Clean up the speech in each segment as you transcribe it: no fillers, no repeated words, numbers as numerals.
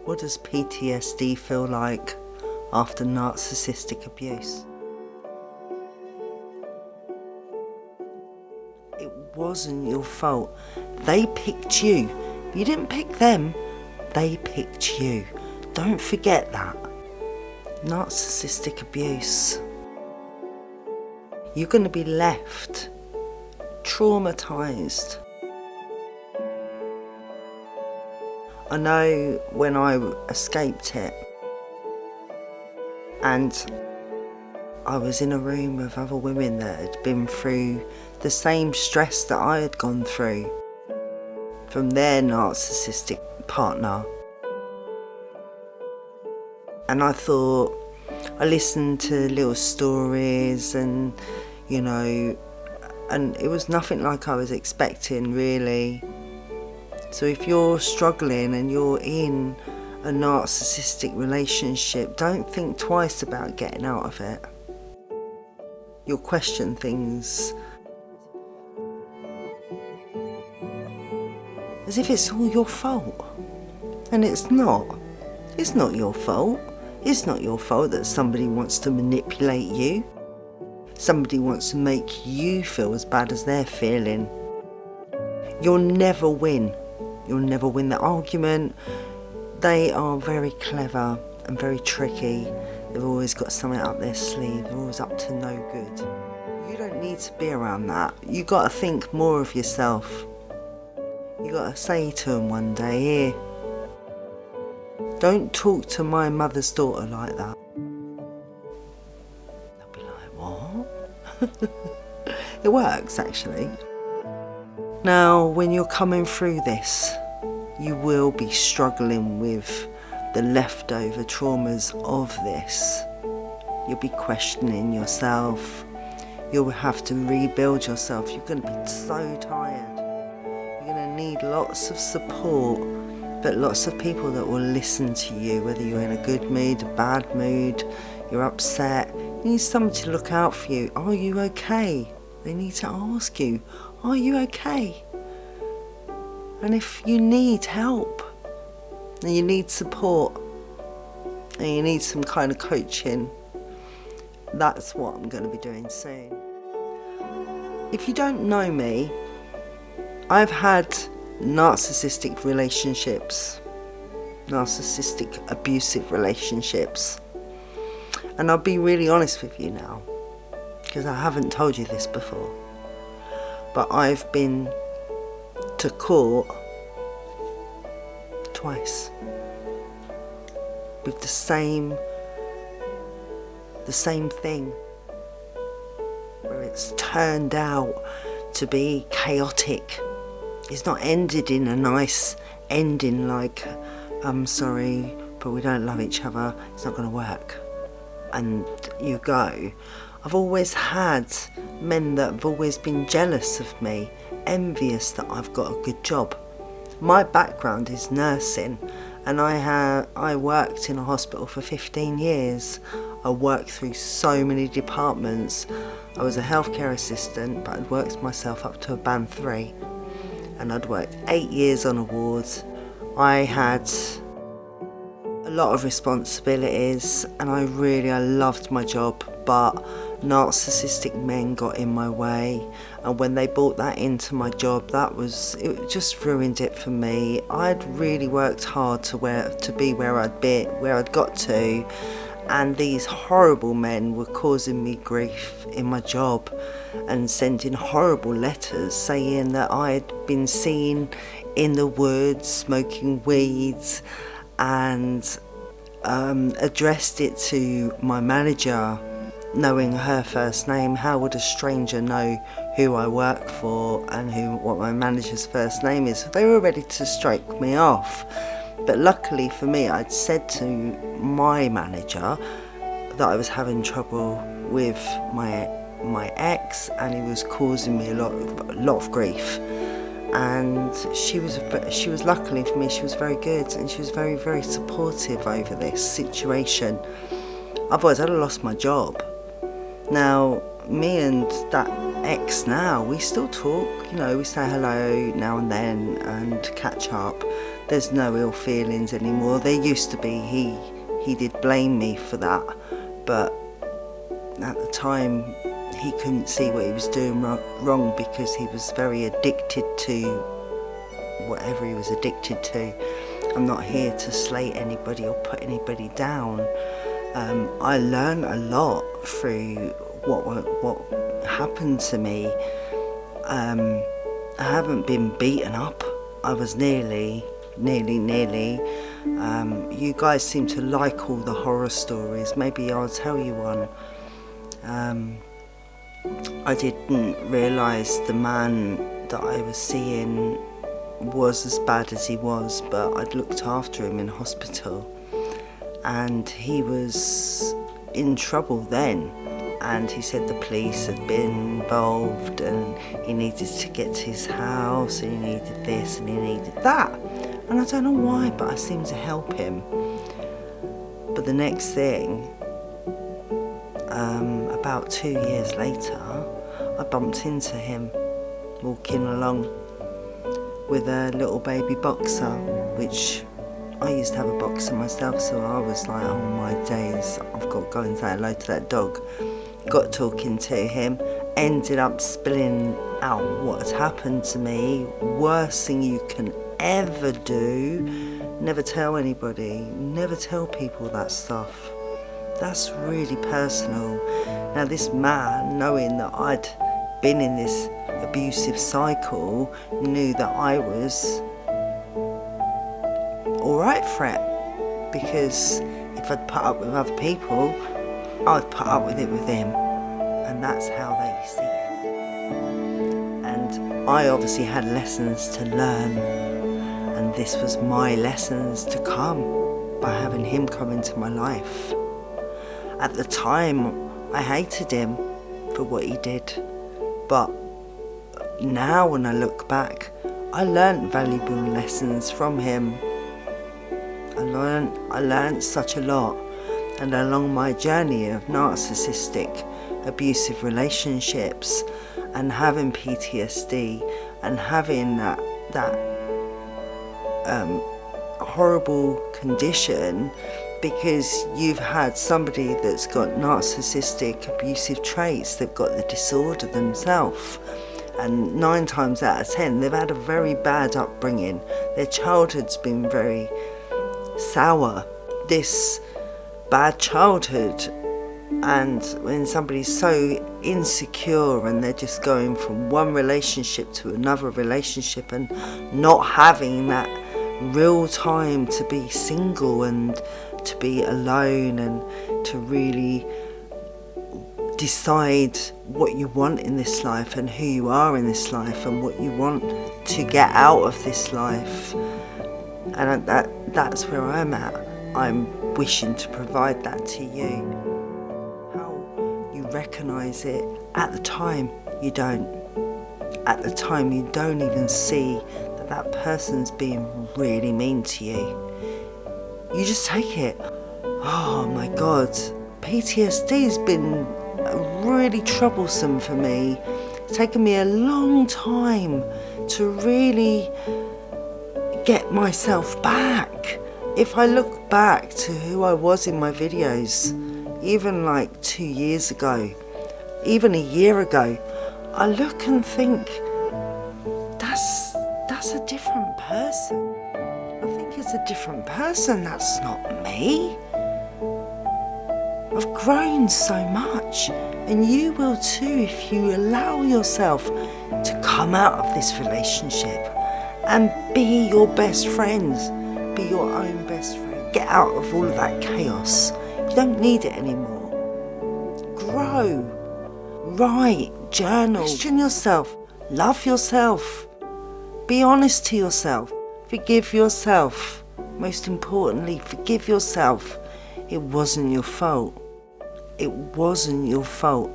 What does PTSD feel like after narcissistic abuse? It wasn't your fault. They picked you. You didn't pick them, they picked you. Don't forget that. Narcissistic abuse. You're going to be left traumatised. I know when I escaped it and I was in a room with other women that had been through the same stress that I had gone through from their narcissistic partner. And I thought, I listened to little stories and, and it was nothing like I was expecting, really. So if you're struggling and you're in a narcissistic relationship, don't think twice about getting out of it. You'll question things as if it's all your fault. And it's not. It's not your fault. It's not your fault that somebody wants to manipulate you. Somebody wants to make you feel as bad as they're feeling. You'll never win. You'll never win the argument. They are very clever and very tricky. They've always got something up their sleeve. They're always up to no good. You don't need to be around that. You got to think more of yourself. You got to say to them one day, here, don't talk to my mother's daughter like that. They'll be like, what? It works, actually. Now, when you're coming through this, you will be struggling with the leftover traumas of this. You'll be questioning yourself. You'll have to rebuild yourself. You're going to be so tired. You're going to need lots of support, but lots of people that will listen to you, whether you're in a good mood, a bad mood, you're upset. You need somebody to look out for you. Are you okay? They need to ask you, are you okay? And if you need help, and you need support, and you need some kind of coaching, that's what I'm going to be doing soon. If you don't know me, I've had narcissistic relationships, narcissistic abusive relationships. And I'll be really honest with you now, because I haven't told you this before. But I've been to court twice with the same thing, where it's turned out to be chaotic. It's not ended in a nice ending like, I'm sorry, but we don't love each other, it's not going to work. And you go. I've always had men that have always been jealous of me, envious that I've got a good job. My background is nursing, and I worked in a hospital for 15 years. I worked through so many departments. I was a healthcare assistant, but I'd worked myself up to a band 3, and I'd worked 8 years on awards. I had a lot of responsibilities, and I loved my job, but narcissistic men got in my way, and when they brought that into my job, it just ruined it for me. I'd really worked hard to be where I'd got to, and these horrible men were causing me grief in my job and sending horrible letters saying that I'd been seen in the woods smoking weeds, and addressed it to my manager, knowing her first name. How would a stranger know who I work for and what my manager's first name is? They were ready to strike me off. But luckily for me, I'd said to my manager that I was having trouble with my ex, and he was causing me a lot of grief. And she was luckily for me, she was very good, and she was very, very supportive over this situation. Otherwise I'd have lost my job. Now, me and that ex now, we still talk, you know, we say hello now and then and catch up. There's no ill feelings anymore. There used to be. He did blame me for that, but at the time he couldn't see what he was doing wrong because he was very addicted to whatever he was addicted to. I'm not here to slate anybody or put anybody down. I learned a lot through what happened to me. I haven't been beaten up. I was nearly. You guys seem to like all the horror stories. Maybe I'll tell you one. I didn't realise the man that I was seeing was as bad as he was, but I'd looked after him in hospital, and he was in trouble then, and he said the police had been involved and he needed to get to his house and he needed this and he needed that, and I don't know why, but I seemed to help him. But the next thing, about 2 years later, I bumped into him walking along with a little baby boxer, which I used to have a boxer myself, so I was like, oh my days, I've got to go and say hello to that dog. Got talking to him, ended up spilling out what had happened to me. Worst thing you can ever do, never tell anybody, never tell people that stuff. That's really personal. Now this man, knowing that I'd been in this abusive cycle, knew that I was alright for it, because if I'd put up with other people, I'd put up with it with him, and that's how they see it. And I obviously had lessons to learn, and this was my lessons to come by having him come into my life. At the time, I hated him for what he did, but now when I look back, I learned valuable lessons from him. I learned such a lot, and along my journey of narcissistic, abusive relationships, and having PTSD, and having that horrible condition, because you've had somebody that's got narcissistic abusive traits, they've got the disorder themselves, and 9 times out of 10 they've had a very bad upbringing. Their childhood's been very sour, this bad childhood, and when somebody's so insecure and they're just going from one relationship to another relationship and not having that real time to be single and to be alone and to really decide what you want in this life and who you are in this life and what you want to get out of this life. And that's where I'm at. I'm wishing to provide that to you. How you recognise it, at the time you don't. At the time you don't even see that person's being really mean to you. You just take it. Oh my God, PTSD has been really troublesome for me. It's taken me a long time to really get myself back. If I look back to who I was in my videos, even like 2 years ago, even a year ago, I look and think, that's a different person. I think it's a different person, that's not me. I've grown so much, and you will too if you allow yourself to come out of this relationship and be your best friends, be your own best friend. Get out of all of that chaos. You don't need it anymore. Grow, write, journal, question yourself, love yourself. Be honest to yourself. Forgive yourself. Most importantly, forgive yourself. It wasn't your fault. It wasn't your fault.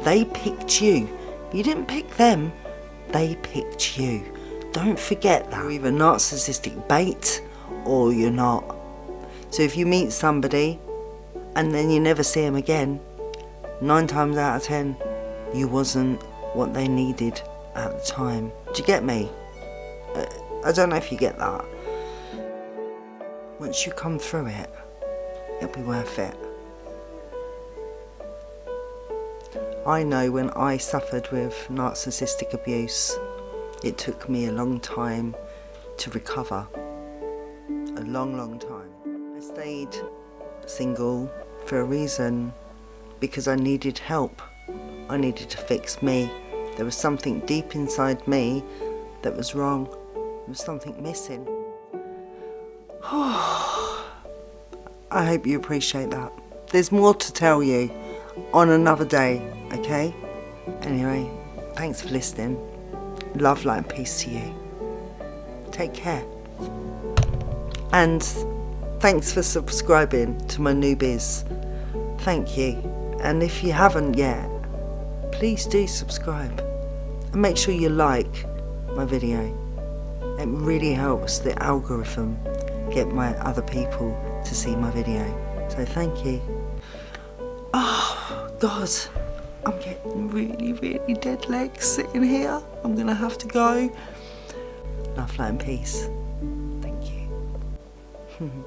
They picked you. You didn't pick them. They picked you. Don't forget that. You're either narcissistic bait or you're not. So if you meet somebody and then you never see them again, 9 times out of 10, you wasn't what they needed at the time. Do you get me? I don't know if you get that. Once you come through it, it'll be worth it. I know when I suffered with narcissistic abuse, it took me a long time to recover. A long, long time. I stayed single for a reason, because I needed help. I needed to fix me. There was something deep inside me that was wrong. There was something missing. I hope you appreciate that. There's more to tell you on another day, okay? Anyway, thanks for listening. Love, light and peace to you. Take care. And thanks for subscribing to my newbies. Thank you. And if you haven't yet, please do subscribe. And make sure you like my video. It really helps the algorithm get my other people to see my video. So thank you. Oh God, I'm getting really, really dead legs sitting here. I'm gonna have to go. Love, light and peace. Thank you.